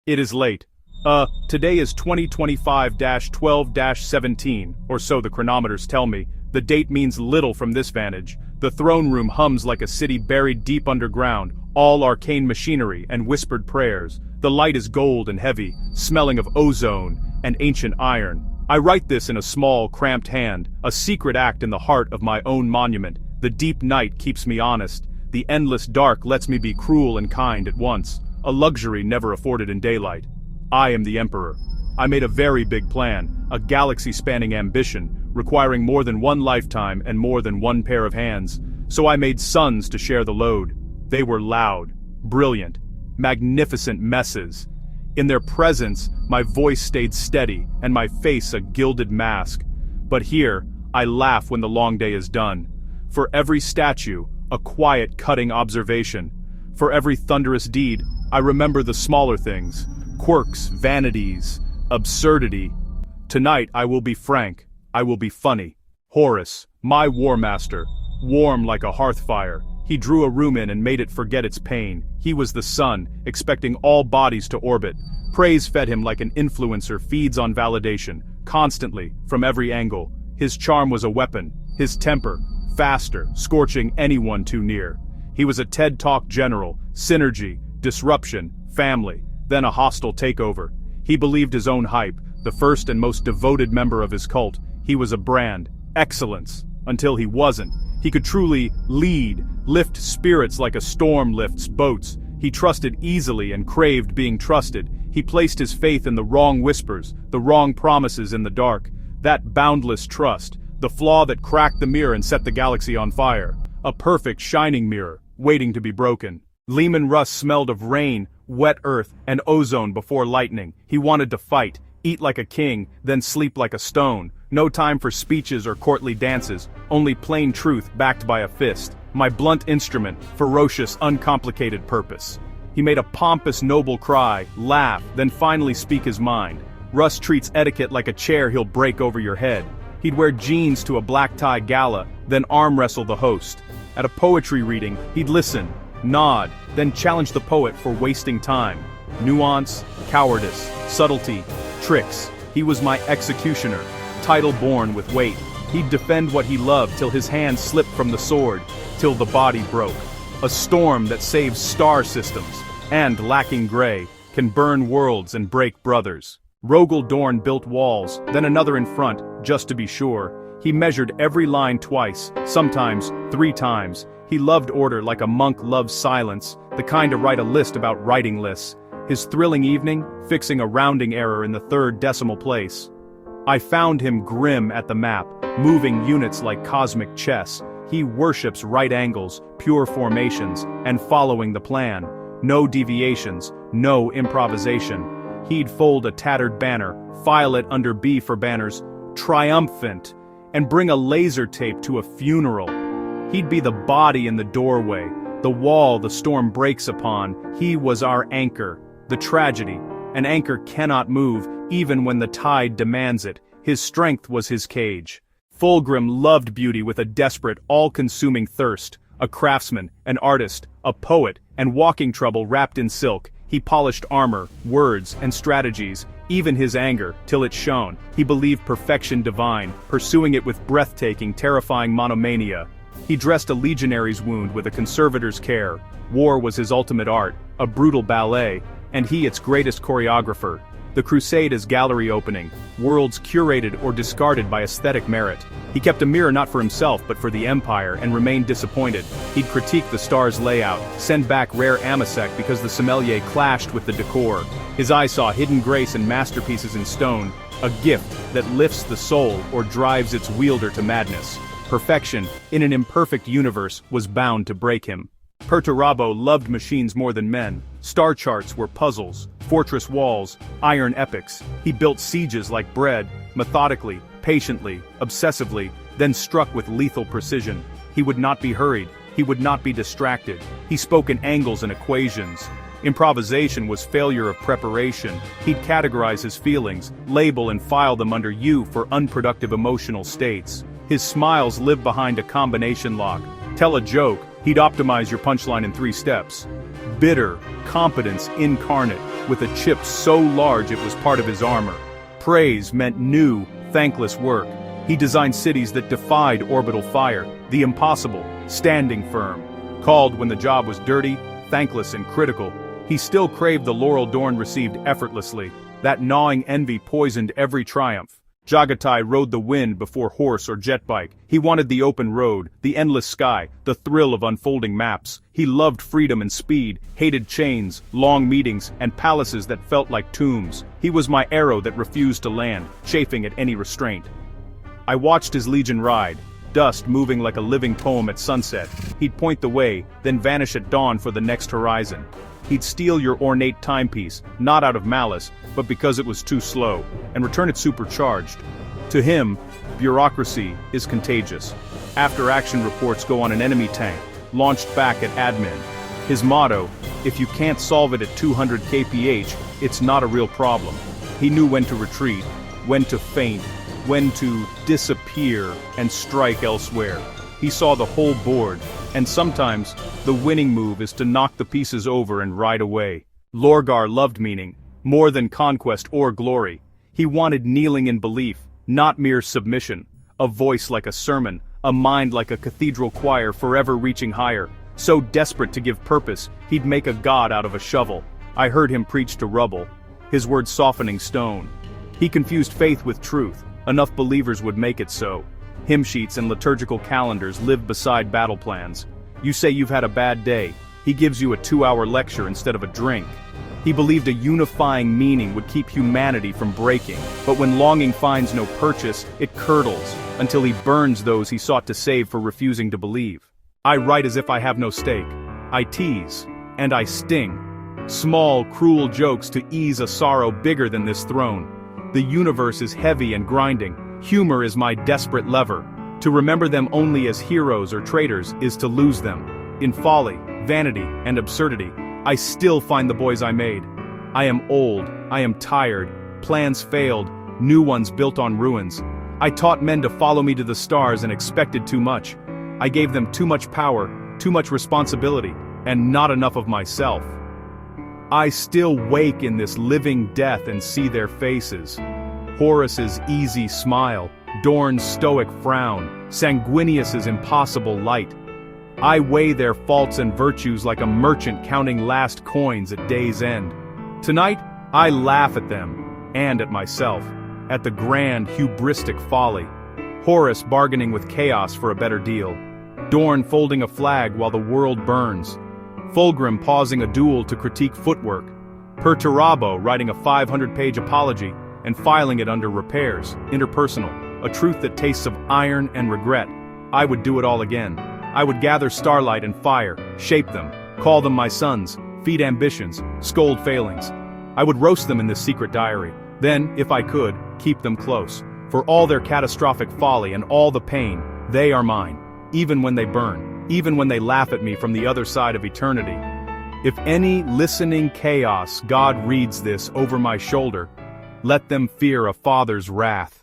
It is late. Today is 2025-12-17, or so the chronometers tell me. The date means little from this vantage. The throne room hums like a city buried deep underground, all arcane machinery and whispered prayers. The light is gold and heavy, smelling of ozone and ancient iron. I write this in a small, cramped hand, a secret act in the heart of my own monument. The deep night keeps me honest. The endless dark lets me be cruel and kind at once, a luxury never afforded in daylight. I am the Emperor. I made a very big plan, a galaxy-spanning ambition, requiring more than one lifetime and more than one pair of hands. So I made sons to share the load. They were loud, brilliant, magnificent messes. In their presence, my voice stayed steady and my face a gilded mask. But here, I laugh when the long day is done. For every statue, a quiet, cutting observation. For every thunderous deed, I remember the smaller things. Quirks, vanities, absurdity. Tonight I will be frank, I will be funny. Horus, my war master, warm like a hearth fire. He drew a room in and made it forget its pain. He was the sun, expecting all bodies to orbit. Praise fed him like an influencer feeds on validation, constantly, from every angle. His charm was a weapon, his temper, faster, scorching anyone too near. He was a TED Talk general, synergy, disruption, family. Then a hostile takeover. He believed his own hype, the first and most devoted member of his cult. He was a brand, excellence, until he wasn't. He could truly lead, lift spirits like a storm lifts boats. He trusted easily and craved being trusted. He placed his faith in the wrong whispers, the wrong promises in the dark. That boundless trust, the flaw that cracked the mirror and set the galaxy on fire. A perfect shining mirror, waiting to be broken. Lehman Russ smelled of rain, wet earth, and ozone before lightning. He wanted to fight, eat like a king, then sleep like a stone. No time for speeches or courtly dances, only plain truth backed by a fist. My blunt instrument, ferocious, uncomplicated purpose. He made a pompous, noble cry, laugh, then finally speak his mind. Russ treats etiquette like a chair he'll break over your head. He'd wear jeans to a black tie gala, then arm wrestle the host. At a poetry reading, he'd listen, nod, then challenge the poet for wasting time. Nuance, cowardice, subtlety, tricks. He was my executioner, title born with weight. He'd defend what he loved till his hand slipped from the sword, till the body broke. A storm that saves star systems, and, lacking gray, can burn worlds and break brothers. Rogel Dorn built walls, then another in front, just to be sure. He measured every line twice, sometimes 3 times. He loved order like a monk loves silence, the kind to write a list about writing lists. His thrilling evening, fixing a rounding error in the 3rd decimal place. I found him grim at the map, moving units like cosmic chess. He worships right angles, pure formations, and following the plan. No deviations, no improvisation. He'd fold a tattered banner, file it under B for banners, triumphant, and bring a laser tape to a funeral. He'd be the body in the doorway, the wall the storm breaks upon. He was our anchor, the tragedy. An anchor cannot move, even when the tide demands it. His strength was his cage. Fulgrim loved beauty with a desperate, all-consuming thirst. A craftsman, an artist, a poet, and walking trouble wrapped in silk. He polished armor, words, and strategies, even his anger, till it shone. He believed perfection divine, pursuing it with breathtaking, terrifying monomania. He dressed a legionary's wound with a conservator's care. War was his ultimate art, a brutal ballet, and he its greatest choreographer. The crusade is gallery opening, worlds curated or discarded by aesthetic merit. He kept a mirror not for himself but for the Empire and remained disappointed. He'd critique the star's layout, send back rare amasec because the sommelier clashed with the decor. His eye saw hidden grace and masterpieces in stone, a gift that lifts the soul or drives its wielder to madness. Perfection, in an imperfect universe, was bound to break him. Perturabo loved machines more than men. Star charts were puzzles, fortress walls, iron epics. He built sieges like bread, methodically, patiently, obsessively, then struck with lethal precision. He would not be hurried, he would not be distracted. He spoke in angles and equations. Improvisation was failure of preparation. He'd categorize his feelings, label and file them under U for unproductive emotional states. His smiles lived behind a combination lock. Tell a joke, he'd optimize your punchline in 3 steps. Bitter, competence incarnate. with a chip so large it was part of his armor. Praise meant new, thankless work. He designed cities that defied orbital fire, the impossible, standing firm. Called when the job was dirty, thankless and critical, he still craved the laurel Dorn received effortlessly. That gnawing envy poisoned every triumph. Jagatai rode the wind before horse or jet bike. He wanted the open road, the endless sky, the thrill of unfolding maps. He loved freedom and speed, hated chains, long meetings, and palaces that felt like tombs. He was my arrow that refused to land, chafing at any restraint. I watched his legion ride, dust moving like a living poem at sunset. He'd point the way, then vanish at dawn for the next horizon. He'd steal your ornate timepiece, not out of malice, but because it was too slow, and return it supercharged. To him, bureaucracy is contagious. After-action reports go on an enemy tank, launched back at admin. His motto, if you can't solve it at 200 kph, it's not a real problem. He knew when to retreat, when to feint, when to disappear and strike elsewhere. He saw the whole board, and sometimes, the winning move is to knock the pieces over and ride away. Lorgar loved meaning, more than conquest or glory. He wanted kneeling in belief, not mere submission. A voice like a sermon, a mind like a cathedral choir forever reaching higher. So desperate to give purpose, he'd make a god out of a shovel. I heard him preach to rubble, his words softening stone. He confused faith with truth. Enough believers would make it so. Hymn sheets and liturgical calendars live beside battle plans. You say you've had a bad day. He gives you a 2-hour lecture instead of a drink. He believed a unifying meaning would keep humanity from breaking, but when longing finds no purchase, it curdles, until he burns those he sought to save for refusing to believe. I write as if I have no stake. I tease, and I sting. Small, cruel jokes to ease a sorrow bigger than this throne. The universe is heavy and grinding. Humor is my desperate lever. To remember them only as heroes or traitors is to lose them. In folly, vanity, and absurdity, I still find the boys I made. I am old, I am tired, plans failed, new ones built on ruins. I taught men to follow me to the stars and expected too much. I gave them too much power, too much responsibility, and not enough of myself. I still wake in this living death and see their faces. Horus's easy smile, Dorn's stoic frown, Sanguinius's impossible light. I weigh their faults and virtues like a merchant counting last coins at day's end. Tonight, I laugh at them, and at myself, at the grand, hubristic folly. Horus bargaining with chaos for a better deal. Dorn folding a flag while the world burns. Fulgrim pausing a duel to critique footwork. Perturabo writing a 500-page apology and filing it under repairs, interpersonal, a truth that tastes of iron and regret. I would do it all again. I would gather starlight and fire, shape them, call them my sons, feed ambitions, scold failings. I would roast them in this secret diary, then, if I could, keep them close. For all their catastrophic folly and all the pain, they are mine, even when they burn, even when they laugh at me from the other side of eternity. If any listening chaos God reads this over my shoulder, let them fear a father's wrath.